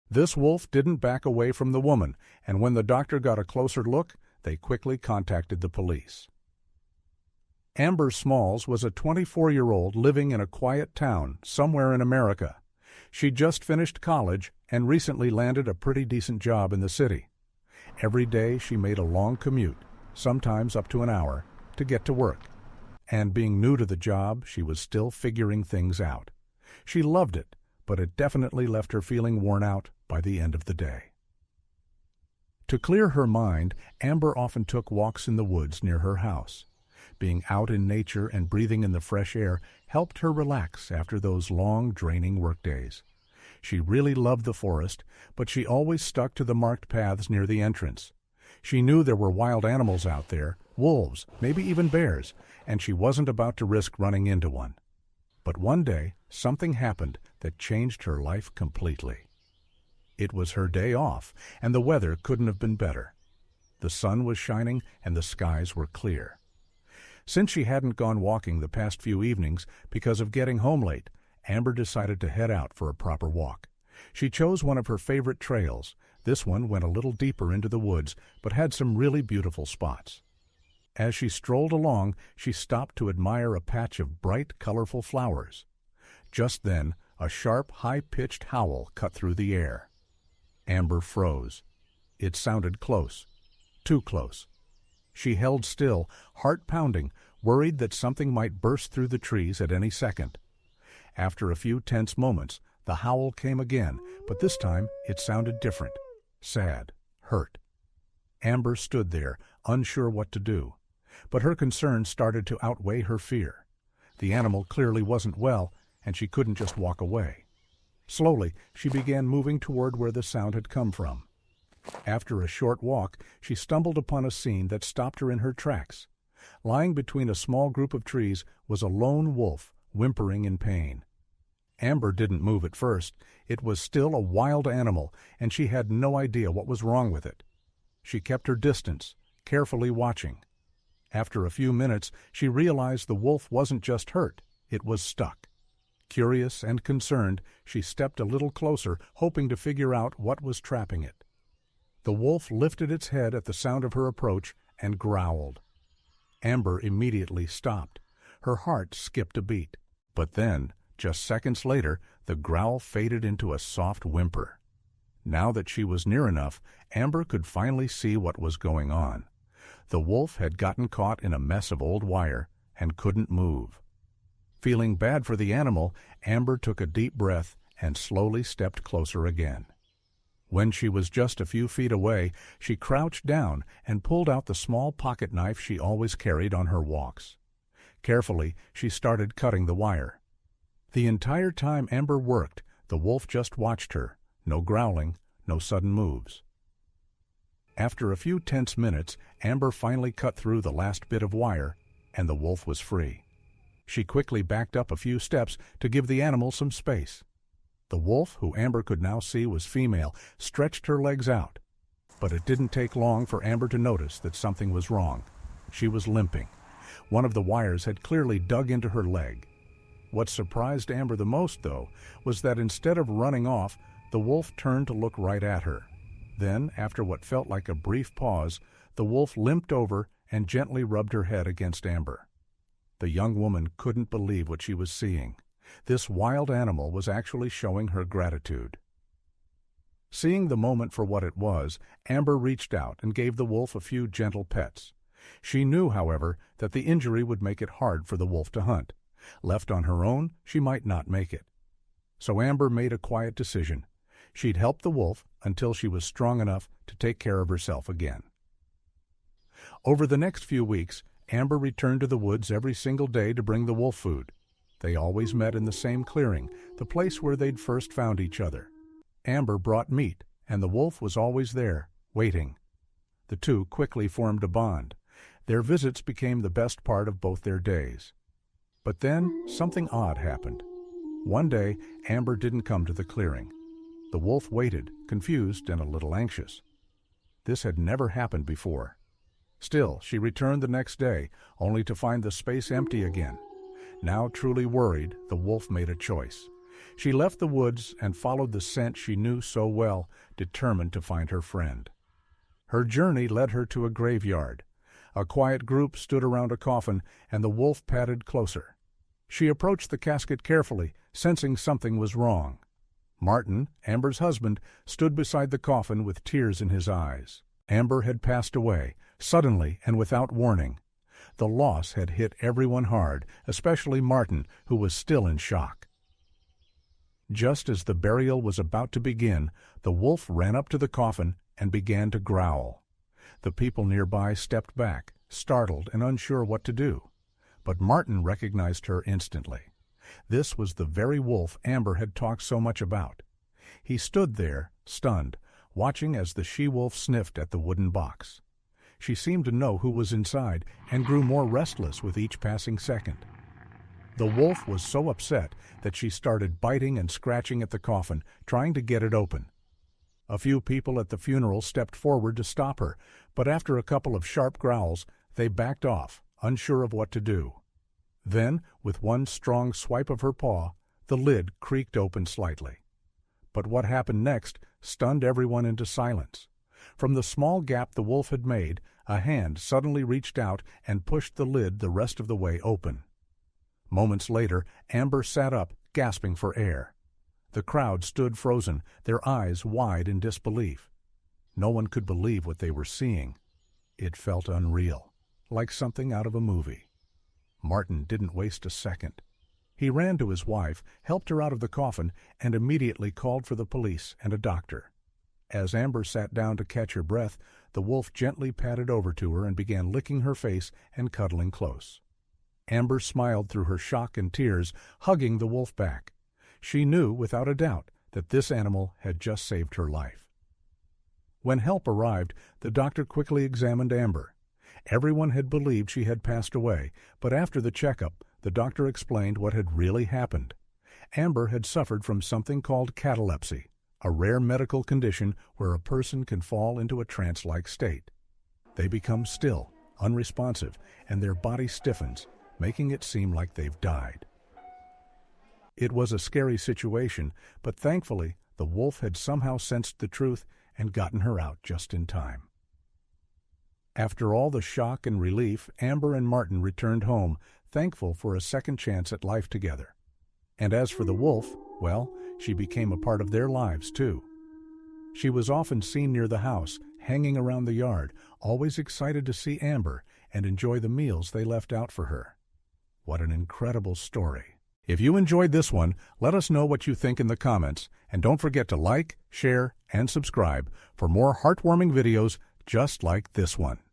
This wolf didn't back away from the woman, and when the doctor got a closer look, they quickly contacted the police. Amber Smalls was a 24-year-old living in a quiet town somewhere in America. She'd just finished college and recently landed a pretty decent job in the city. Every day she made a long commute, sometimes up to an hour, to get to work. And being new to the job, she was still figuring things out. She loved it, but it definitely left her feeling worn out by the end of the day. To clear her mind, Amber often took walks in the woods near her house. Being out in nature and breathing in the fresh air helped her relax after those long, draining workdays. She really loved the forest, but she always stuck to the marked paths near the entrance. She knew there were wild animals out there, wolves, maybe even bears, and she wasn't about to risk running into one. But one day, something happened that changed her life completely. It was her day off, and the weather couldn't have been better. The sun was shining, and the skies were clear. Since she hadn't gone walking the past few evenings because of getting home late, Amber decided to head out for a proper walk. She chose one of her favorite trails. This one went a little deeper into the woods, but had some really beautiful spots. As she strolled along, she stopped to admire a patch of bright, colorful flowers. Just then, a sharp, high-pitched howl cut through the air. Amber froze. It sounded close. Too close. She held still, heart pounding, worried that something might burst through the trees at any second. After a few tense moments, the howl came again, but this time it sounded different. Sad. Hurt. Amber stood there, unsure what to do. But her concerns started to outweigh her fear. The animal clearly wasn't well, and she couldn't just walk away. Slowly, she began moving toward where the sound had come from. After a short walk, she stumbled upon a scene that stopped her in her tracks. Lying between a small group of trees was a lone wolf, whimpering in pain. Amber didn't move at first. It was still a wild animal, and she had no idea what was wrong with it. She kept her distance, carefully watching. After a few minutes, she realized the wolf wasn't just hurt, it was stuck. Curious and concerned, she stepped a little closer, hoping to figure out what was trapping it. The wolf lifted its head at the sound of her approach and growled. Amber immediately stopped. Her heart skipped a beat. But then, just seconds later, the growl faded into a soft whimper. Now that she was near enough, Amber could finally see what was going on. The wolf had gotten caught in a mess of old wire and couldn't move. Feeling bad for the animal, Amber took a deep breath and slowly stepped closer again. When she was just a few feet away, she crouched down and pulled out the small pocket knife she always carried on her walks. Carefully, she started cutting the wire. The entire time Amber worked, the wolf just watched her. No growling, no sudden moves. After a few tense minutes, Amber finally cut through the last bit of wire, and the wolf was free. She quickly backed up a few steps to give the animal some space. The wolf, who Amber could now see was female, stretched her legs out. But it didn't take long for Amber to notice that something was wrong. She was limping. One of the wires had clearly dug into her leg. What surprised Amber the most, though, was that instead of running off, the wolf turned to look right at her. Then, after what felt like a brief pause, the wolf limped over and gently rubbed her head against Amber. The young woman couldn't believe what she was seeing. This wild animal was actually showing her gratitude. Seeing the moment for what it was, Amber reached out and gave the wolf a few gentle pets. She knew, however, that the injury would make it hard for the wolf to hunt. Left on her own, she might not make it. So Amber made a quiet decision. She'd help the wolf until she was strong enough to take care of herself again. Over the next few weeks, Amber returned to the woods every single day to bring the wolf food. They always met in the same clearing, the place where they'd first found each other. Amber brought meat, and the wolf was always there, waiting. The two quickly formed a bond. Their visits became the best part of both their days. But then something odd happened. One day, Amber didn't come to the clearing. The wolf waited, confused and a little anxious. This had never happened before. Still, she returned the next day, only to find the space empty again. Now truly worried, the wolf made a choice. She left the woods and followed the scent she knew so well, determined to find her friend. Her journey led her to a graveyard. A quiet group stood around a coffin, and the wolf padded closer. She approached the casket carefully, sensing something was wrong. Martin, Amber's husband, stood beside the coffin with tears in his eyes. Amber had passed away, suddenly and without warning. The loss had hit everyone hard, especially Martin, who was still in shock. Just as the burial was about to begin, the wolf ran up to the coffin and began to growl. The people nearby stepped back, startled and unsure what to do. But Martin recognized her instantly. This was the very wolf Amber had talked so much about. He stood there, stunned, watching as the she-wolf sniffed at the wooden box. She seemed to know who was inside and grew more restless with each passing second. The wolf was so upset that she started biting and scratching at the coffin, trying to get it open. A few people at the funeral stepped forward to stop her, but after a couple of sharp growls, they backed off, unsure of what to do. Then, with one strong swipe of her paw, the lid creaked open slightly. But what happened next stunned everyone into silence. From the small gap the wolf had made, a hand suddenly reached out and pushed the lid the rest of the way open. Moments later, Amber sat up, gasping for air. The crowd stood frozen, their eyes wide in disbelief. No one could believe what they were seeing. It felt unreal, like something out of a movie. Martin didn't waste a second. He ran to his wife, helped her out of the coffin, and immediately called for the police and a doctor. As Amber sat down to catch her breath, the wolf gently padded over to her and began licking her face and cuddling close. Amber smiled through her shock and tears, hugging the wolf back. She knew, without a doubt, that this animal had just saved her life. When help arrived, the doctor quickly examined Amber. Everyone had believed she had passed away, but after the checkup, the doctor explained what had really happened. Amber had suffered from something called catalepsy, a rare medical condition where a person can fall into a trance-like state. They become still, unresponsive, and their body stiffens, making it seem like they've died. It was a scary situation, but thankfully, the wolf had somehow sensed the truth and gotten her out just in time. After all the shock and relief, Amber and Martin returned home, thankful for a second chance at life together. And as for the wolf, well, she became a part of their lives too. She was often seen near the house, hanging around the yard, always excited to see Amber and enjoy the meals they left out for her. What an incredible story. If you enjoyed this one, let us know what you think in the comments, and don't forget to like, share, and subscribe for more heartwarming videos just like this one.